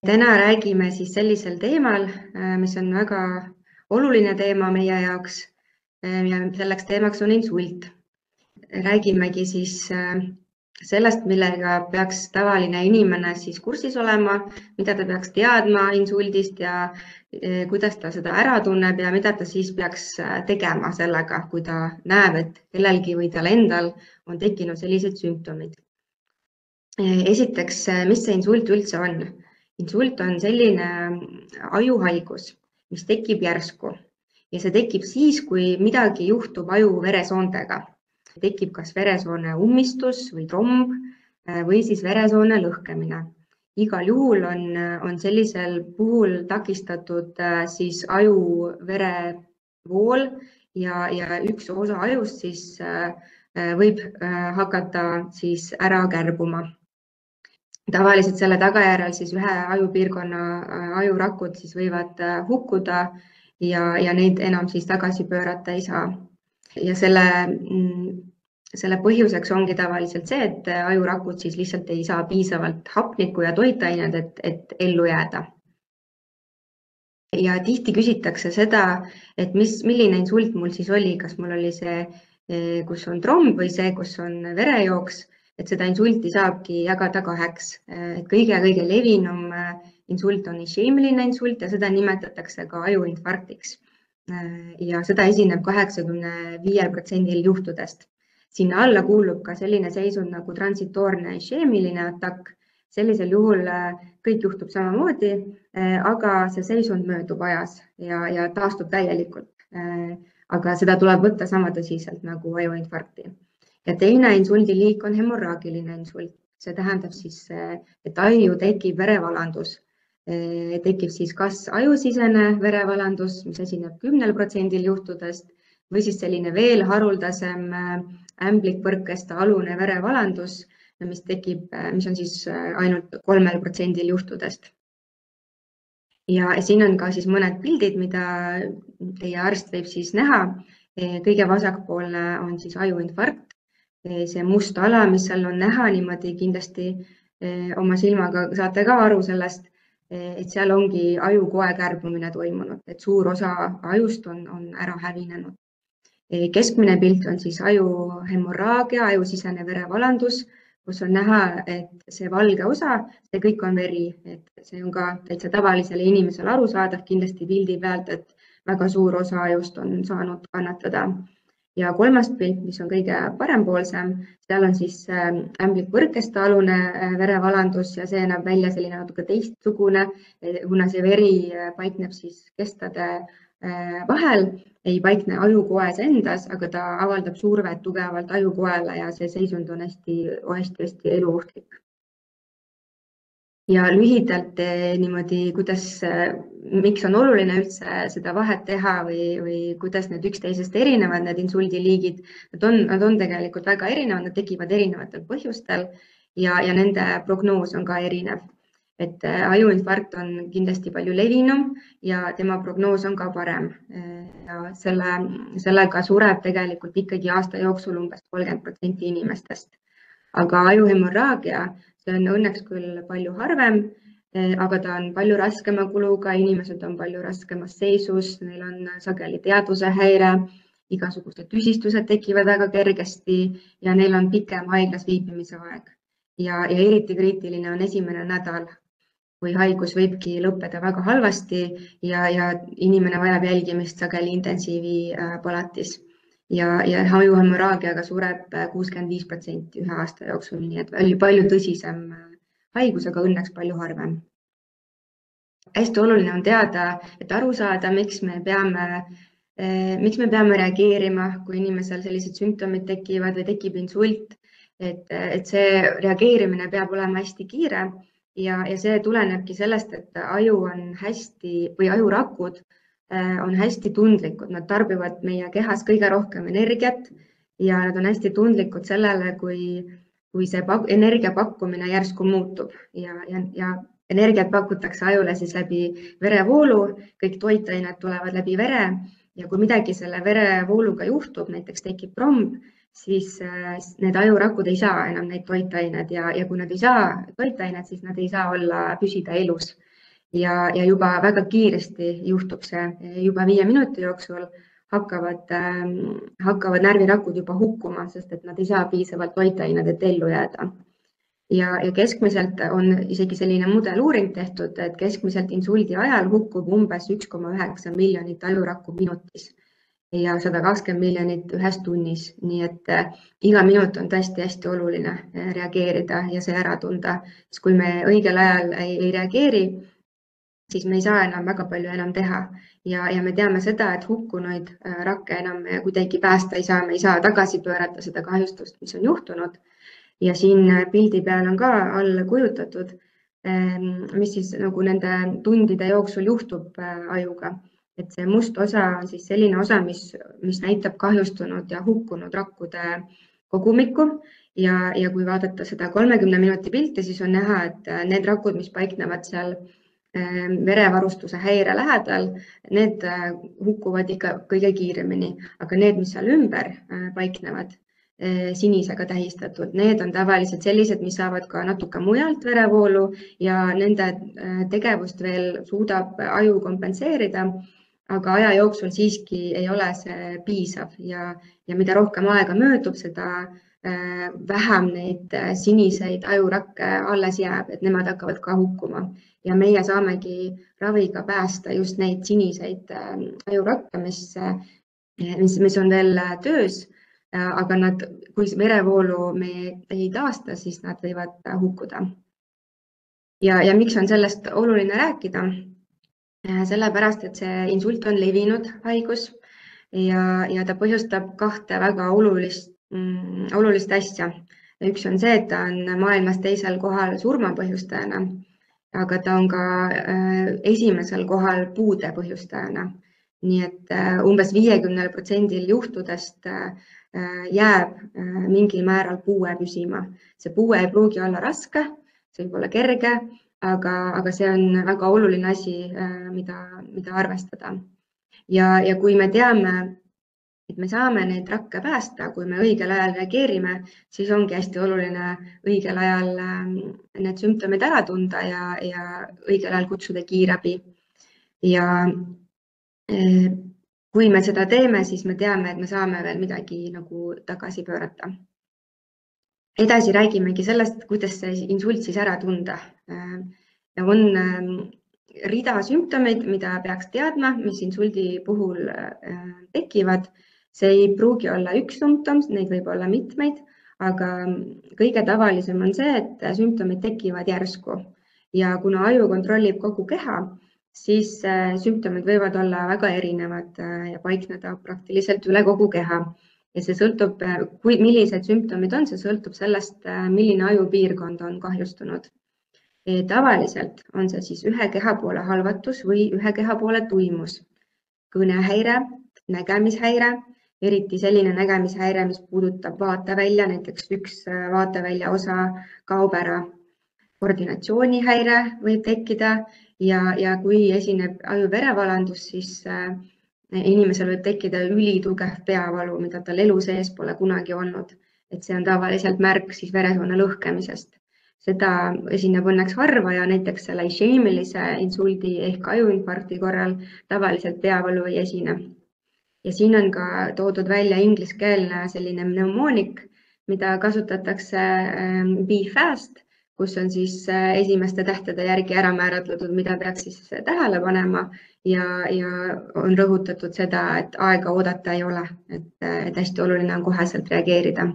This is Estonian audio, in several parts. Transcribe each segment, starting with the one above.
Täna räägime siis sellisel teemal, mis on väga oluline teema meie jaoks ja selleks teemaks on insult. Räägimegi siis sellest, millega peaks tavaline inimene siis kursis olema, mida ta peaks teadma insuldist ja kuidas ta seda ära tunneb ja mida ta siis peaks tegema sellega, kui ta näeb, et kellelgi või tal endal on tekkinud sellised sümptomid. Esiteks, mis see insult üldse on? Insult on selline ajuhaigus, mis tekib järsku ja see tekib siis, kui midagi juhtub aju-veresoontega. Tekib kas veresoone ummistus või tromb või siis veresoone lõhkemine. Igal juhul on sellisel puhul takistatud siis aju-verevool ja üks osa ajust siis võib hakata siis ära kärbuma. Tavaliselt selle tagajärjel siis ühe ajupiirkonna ajurakud siis võivad hukkuda ja neid enam siis tagasi pöörata ei saa. Ja selle põhjuseks ongi tavaliselt see, et ajurakud siis lihtsalt ei saa piisavalt hapnikku ja toitained, et ellu jääda. Ja tihti küsitakse seda, et milline insult mul siis oli, kas mul oli see, kus on tromb või see, kus on verejooks. Et seda insulti saabki jagada kaheks. Kõige levinum insult on išeemiline insult ja seda nimetatakse ka ajuinfarktiks. Ja seda esineb 85% juhtudest. Sinna alla kuulub ka selline seisund nagu transitoorne išeemiline atakk. Sellisel juhul kõik juhtub samamoodi, aga see seisund möödub ajas ja taastub täielikult. Aga seda tuleb võtta sama tõsiselt nagu ajuinfarkti. Ja teine insuldi liik on hemorraagiline insult. See tähendab siis, et aju tekib verevalandus. Tekib siis kas ajusisene verevalandus, mis esineb 10% juhtudest, või siis selline veel haruldasem ämblikpõrkeste alune verevalandus, mis on siis ainult 3% juhtudest. Ja siin on ka siis mõned pildid, mida teie arst võib siis näha. Kõige vasakpoolne on siis ajuinfarkt. See must ala, mis seal on näha, niimoodi kindlasti oma silmaga saate ka aru sellest, et seal ongi ajukoe kärbumine toimunud, et suur osa ajust on ära hävinenud. Keskmine pilt on siis ajuhemorraagia, ajusisene verevalandus, kus on näha, et see valge osa, see kõik on veri, et see on ka täitsa tavalisele inimesele arusaadav kindlasti pildi pealt, et väga suur osa ajust on saanud kannatada. Ja kolmas pilt, mis on kõige parempoolsem, seal on siis ämblikpõrkeste alune verevalandus ja see näeb välja selline natuke teistsugune, kuna see veri paikneb siis kestade vahel, ei paikne ajukoes endas, aga ta avaldab survet tugevalt ajukoele ja see seisund on hästi eluohtlik. Ja lühidalt niimoodi, miks on oluline üldse seda vahet teha või kuidas need üksteisest erinevad, need insuldiliigid, nad on tegelikult väga erinevad, nad tekivad erinevatel põhjustel ja nende prognoos on ka erinev. Et ajuinfarkt on kindlasti palju levinum ja tema prognoos on ka parem. Ja sellega sureb tegelikult ikkagi aasta jooksul umbes 30% inimestest. Aga ajuhemorraagia, see on õnneks küll palju harvem, aga ta on palju raskema kuluga, inimesed on palju raskemas seisus, neil on sageli teadvuse häire, igasugused tüsistused tekivad väga kergesti ja neil on pikem haiglas viibimise aeg. Ja eriti kriitiline on esimene nädal, kui haigus võibki lõppeda väga halvasti ja inimene vajab jälgimist sageli intensiivipalatis. Ja ajuhemorraagiaga sureb 65% ühe aasta jooksul, nii et palju tõsisem haigus, aga õnneks palju harvem. Hästi oluline on teada, et aru saada, miks me peame reageerima, kui inimesel sellised sümptomid tekivad või tekib insult, et see reageerimine peab olema hästi kiire ja see tulenebki sellest, et aju on ajurakud on hästi tundlikud, nad tarbivad meie kehas kõige rohkem energiat ja nad on hästi tundlikud sellele, kui see energia pakkumine järsku muutub ja energiat pakutakse ajule siis läbi verevoolu, kõik toitained tulevad läbi vere ja kui midagi selle verevooluga juhtub, näiteks tekib tromb, siis need ajurakud ei saa enam neid toitained ja kui nad ei saa toitained, siis nad ei saa püsida elus. ja juba väga kiiresti juhtub see, juba 5 minuti jooksul hakkavad närvirakud juba hukkuma, sest et nad ei saa piisavalt toitaineid, et ellu jääda. Ja keskmiselt on isegi selline mudeluuring tehtud, et keskmiselt insuldi ajal hukkub umbes 1,9 miljonit ajurakku minutis ja 120 miljonit ühes tunnis. Nii et iga minut on tõesti hästi oluline reageerida ja see ära tunda. Sest kui me õigel ajal ei reageeri, siis me ei saa enam väga palju enam teha. Ja me teame seda, et hukkunuid rakke enam kuidagi päästa ei saa. Me ei saa tagasi pöörata seda kahjustust, mis on juhtunud. Ja siin pildi peal on ka all kujutatud, mis siis nagu nende tundide jooksul juhtub ajuga. Et see must osa on siis selline osa, mis näitab kahjustunud ja hukkunud rakkude kogumikku. Ja kui vaadata seda 30 minuti pilti, siis on näha, et need rakud, mis paiknevad seal verevarustuse häire lähedal, need hukkuvad ikka kõige kiiremini, aga need, mis seal ümber paiknevad, sinisega tähistatud, need on tavaliselt sellised, mis saavad ka natuke mujalt verevoolu ja nende tegevust veel suudab aju kompenseerida, aga aja jooksul siiski ei ole see piisav ja mida rohkem aega möödub, seda vähem neid siniseid ajurakke alles jääb, et nemad hakkavad ka hukkuma. Ja meie saamegi raviga päästa just neid siniseid ajurakke, mis on veel töös, aga kui verevoolu me ei taasta, siis nad võivad hukkuda. Ja miks on sellest oluline rääkida? Sellepärast, et see insult on levinud haigus ja ta põhjustab 2 väga olulist asja. Üks on see, et ta on maailmas teisel kohal surmapõhjustajana, aga ta on ka esimesel kohal puude põhjustajana. Nii et umbes 50% juhtudest jääb mingil määral puue püsima. See puue ei pruugi olla raske, see võib olla kerge, aga see on väga oluline asi, mida arvestada. Ja kui me teame, et me saame neid rakke päästa, kui me õigel ajal reageerime, siis ongi hästi oluline õigel ajal need sümptomid ära tunda ja õigel ajal kutsuda kiirabi. Ja kui me seda teeme, siis me teame, et me saame veel midagi nagu tagasi pöörata. Edasi räägimegi sellest, kuidas see insult siis ära tunda. On rida sümptomeid, mida peaks teadma, mis insuldi puhul tekivad. See ei pruugi olla üks sümptom, neid võib olla mitmeid, aga kõige tavalisem on see, et sümptomid tekivad järsku. Ja kuna aju kontrollib kogu keha, siis sümptomid võivad olla väga erinevad ja paikneda praktiliselt üle kogu keha. Ja see sõltub, millised sümptomid on, see sõltub sellest, milline ajupiirkond on kahjustunud. Tavaliselt on see siis ühe kehapoole halvatus või ühe kehapoole tuimus, kõnehäire, nägemishäire, eriti selline nägemishäire, mis puudutab vaatevälja, näiteks üks vaatevälja osa kaob ära. Koordinatsioonihäire võib tekkida ja kui esineb aju verevalandus, siis inimesel võib tekkida ülitugev peavalu, mida tal elu sees pole kunagi olnud. Et see on tavaliselt märk siis veresoone lõhkemisest. Seda esineb õnneks harva ja näiteks selle išeemilise insuldi ehk ajuinfarkti korral tavaliselt peavalu ei esine. Ja siin on ka toodud välja ingliskeelne selline pneumoonik, mida kasutatakse be fast, kus on siis esimeste tähtede järgi ära määratletud, mida peaks siis tähele panema ja on rõhutatud seda, et aega oodata ei ole, et hästi oluline on koheselt reageerida.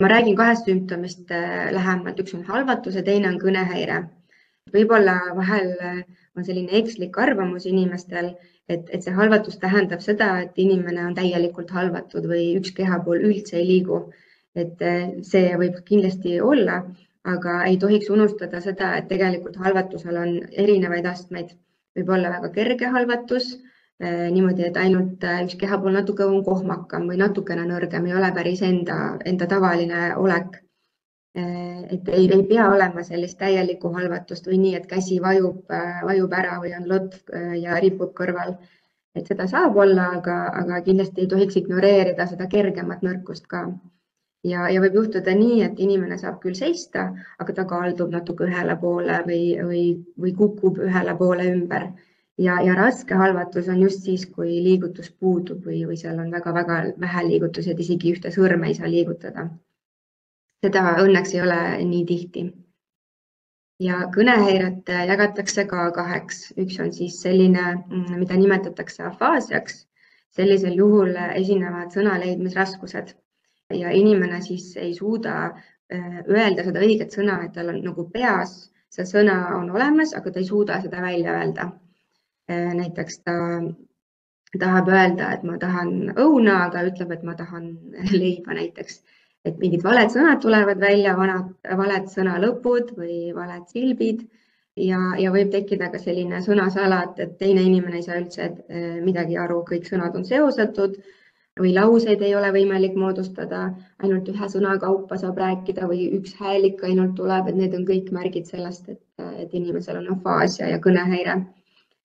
Ma räägin 2 sümptomist lähemalt, üks on halvatus ja teine on kõnehäire. Võib-olla vahel on selline ekslik arvamus inimestel, et see halvatus tähendab seda, et inimene on täielikult halvatud või üks kehapool üldse ei liigu. Et see võib kindlasti olla, aga ei tohiks unustada seda, et tegelikult halvatusel on erinevaid astmeid. Võib olla väga kerge halvatus, niimoodi, et ainult üks kehapool natuke on kohmakam või natukene nõrgem, ei ole päris enda tavaline olek. Et ei pea olema sellist täielikku halvatust või nii, et käsi vajub ära või on lotv ja ripub kõrval. Et seda saab olla, aga kindlasti ei tohiks ignoreerida seda kergemat nõrkust ka. ja võib juhtuda nii, et inimene saab küll seista, aga ta kaldub natuke ühele poole või kukub ühele poole ümber. Ja raske halvatus on just siis, kui liigutus puudub või seal on väga-väga vähe liigutusi, et isegi ühte sõrme ei saa liigutada. Seda õnneks ei ole nii tihti. Ja kõnehäiret jagatakse ka kaheks. Üks on siis selline, mida nimetatakse afaasiaks. Sellisel juhul esinevad sõnaleidmisraskused ja inimene siis ei suuda öelda seda õiget sõna, et tal on nagu peas see sõna on olemas, aga ta ei suuda seda välja öelda. Näiteks ta tahab öelda, et ma tahan õuna, aga ütleb, et ma tahan leiba näiteks. Et mingid valed sõnad tulevad välja, valed sõnalõpud või valed silbid ja võib tekkida ka selline sõnasalat, et teine inimene ei saa üldse midagi aru, kõik sõnad on seosetud või lauseid ei ole võimalik moodustada, ainult ühe sõna kaupa saab rääkida või üks hääl ikka ainult tuleb, et need on kõik märgid sellest, et inimesel on afaasia ja kõnehäire.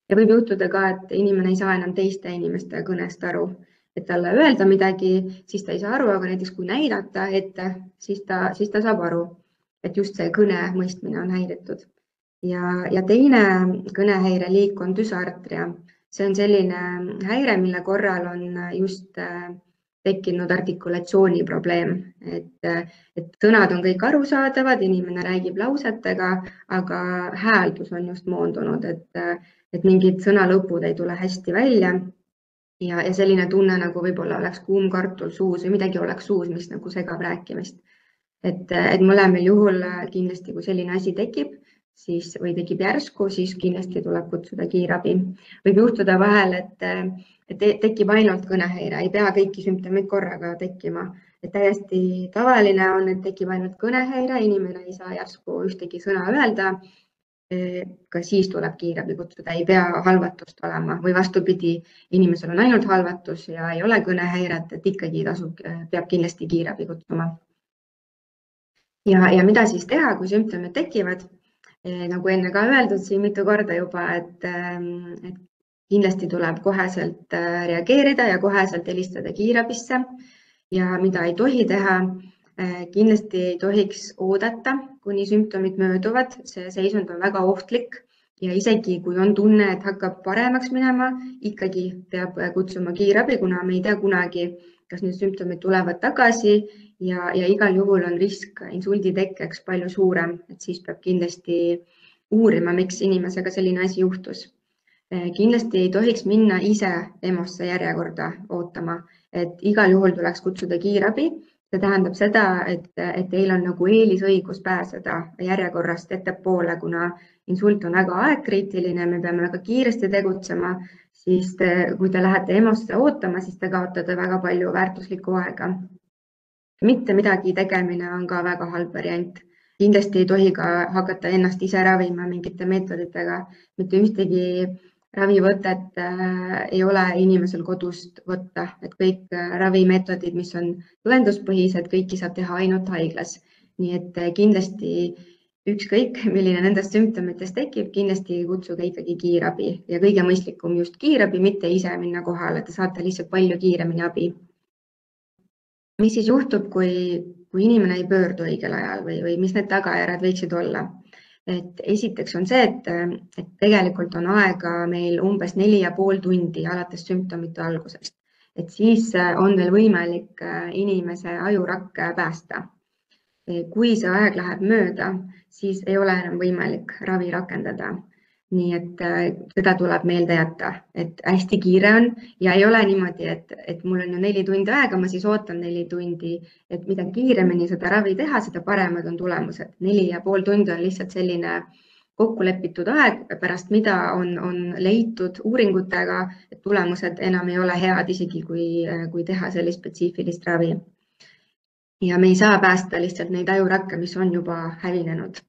Ja võib juhtuda ka, et inimene ei saa enam teiste inimeste kõnest aru, et talle öelda midagi, siis ta ei saa aru, aga näiteks kui näidata ette, siis ta saab aru, et just see kõne mõistmine on häiritud. Ja teine kõnehäire liik on düsartria. See on selline häire, mille korral on just tekkinud artikulatsiooniprobleem, et sõnad on kõik arusaadavad, inimene räägib lausetega, aga hääldus on just moondunud, et mingid sõnalõpud ei tule hästi välja ja selline tunne nagu võib-olla oleks kuum kartul suus või midagi oleks suus, mis nagu segab rääkimist. Et mõlemal juhul kindlasti, kui selline asi tekib, siis või tekib järsku, siis kindlasti tuleb kutsuda kiirabi. Võib juhtuda vahel, et tekib ainult kõnehäire, ei pea kõiki sümptomeid korraga tekkima. Et täiesti tavaline on, et tekib ainult kõnehäire, inimene ei saa järsku ühtegi sõna öelda. Ka siis tuleb kiirabi kutsuda, ei pea halvatust olema või vastupidi, inimesel on ainult halvatus ja ei ole kõnehäiret, et ikkagi peab kindlasti kiirabi kutsuma. Ja mida siis teha, kui sümptomid tekivad? Nagu enne ka öeldud siin mitu korda juba, et kindlasti tuleb koheselt reageerida ja koheselt helistada kiirabisse ja mida ei tohi teha, kindlasti ei tohiks oodata, kuni sümptomid mööduvad, see seisund on väga ohtlik ja isegi kui on tunne, et hakkab paremaks minema, ikkagi peab kutsuma kiirabi, kuna me ei tea kunagi, kas need sümptomid tulevad tagasi ja igal juhul on risk insuldi tekkeks palju suurem, et siis peab kindlasti uurima, miks inimesega selline asi juhtus. Kindlasti ei tohiks minna ise EMO-sse järjekorda ootama, et igal juhul tuleks kutsuda kiirabi. See tähendab seda, et teil on nagu eelisõigus pääseda järjekorrast ettepoole, kuna insult on väga aegkriitiline, me peame väga kiiresti tegutsema, siis kui te lähete EMO-sse ootama, siis te kaotate väga palju väärtuslikku aega. Mitte midagi tegemine on ka väga halb variant. Kindlasti ei tohi ka hakata ennast ise ravima mingite meetoditega, mitte ühtegi ravivõtet ei ole inimesel kodust võtta, et kõik ravimeetodid, mis on tõenduspõhised, kõiki saab teha ainult haiglas. Nii et kindlasti ükskõik, milline nendest sümptomitest tekib, kindlasti kutsuge ikkagi kiirabi ja kõige mõistlikum just kiirabi, mitte ise minna kohale, te saate lihtsalt palju kiiremini abi. Mis siis juhtub, kui inimene ei pöördu õigel ajal või mis need tagajärjed võiksid olla? Et esiteks on see, et tegelikult on aega meil umbes 4,5 tundi alates sümptomite algusest. Et siis on veel võimalik inimese ajurakke päästa. Kui see aeg läheb mööda, siis ei ole enam võimalik ravi rakendada. Nii et seda tuleb meelde jätta, et hästi kiire on ja ei ole niimoodi, et mul on ju 4 tundi aega, ma siis ootan 4 tundi, et mida kiiremini seda ravi teha, seda paremad on tulemused. 4,5 tundi on lihtsalt selline kokkulepitud aeg, pärast mida on leitud uuringutega, et tulemused enam ei ole head, isegi kui teha sellist spetsiifilist ravi. Ja me ei saa päästa lihtsalt neid ajurakke, mis on juba hävinenud.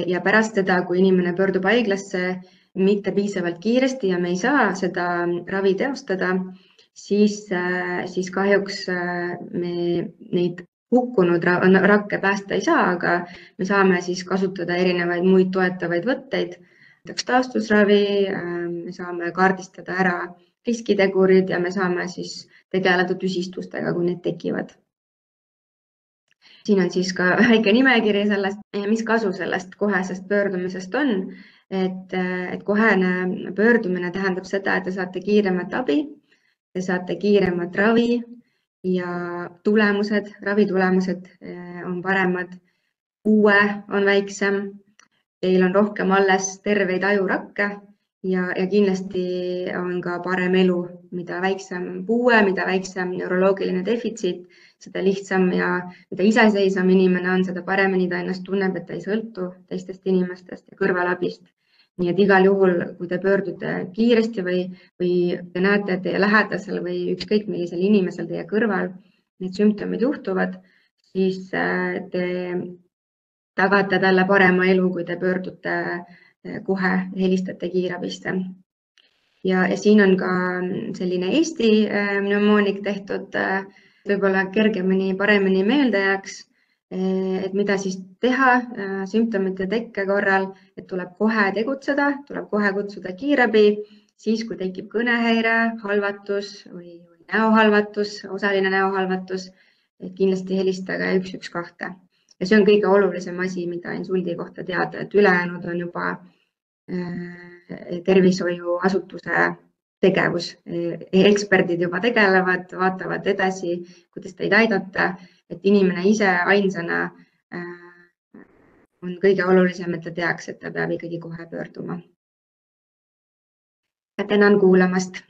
Ja pärast seda, kui inimene pöördub haiglasse mitte piisavalt kiiresti ja me ei saa seda ravi teostada, siis kahjuks me neid hukkunud rakke päästa ei saa, aga me saame siis kasutada erinevaid muid toetavaid võtteid, näiteks taastusravi, me saame kaardistada ära riskitegurid ja me saame siis tegeleda tüsistustega, kui need tekivad. siin on siis ka väike nimekiri sellest, mis kasu sellest kohesest pöördumisest on. Et kohene pöördumine tähendab seda, et te saate kiiremat abi, te saate kiiremat ravi ja ravitulemused on paremad, puue on väiksem, teil on rohkem alles terveid ajurakke ja kindlasti on ka parem elu, mida väiksem puue, mida väiksem neuroloogiline defitsiit, seda lihtsam ja mida iseseisvam inimene on, seda paremini ta ennast tunneb, et ta ei sõltu teistest inimestest ja kõrvalabist. Nii et igal juhul, kui te pöördute kiiresti või te näete, et teie lähedasel või ükskõik millisel inimesel teie kõrval need sümptomid juhtuvad, siis te tagate talle parema elu, kui te pöördute kohe, helistate kiirabisse. Ja siin on ka selline Eesti mnemoonik tehtud, võib-olla kergemini, paremini meelde jääks, et mida siis teha sümptomite tekke korral, et tuleb kohe tegutseda, tuleb kohe kutsuda kiirabi, siis kui tekib kõnehäire, halvatus või näohalvatus, osaline näohalvatus, et kindlasti helistage 112. Ja see on kõige olulisem asi, mida insuldi kohta teada, et ülejäänud on juba tervishoiuasutuse tegevus. Eksperdid juba tegelevad, vaatavad edasi, kuidas teid aidata, et inimene ise ainsana on kõige olulisem, et ta teaks, et ta peab ikkagi kohe pöörduma. Tänan kuulamast.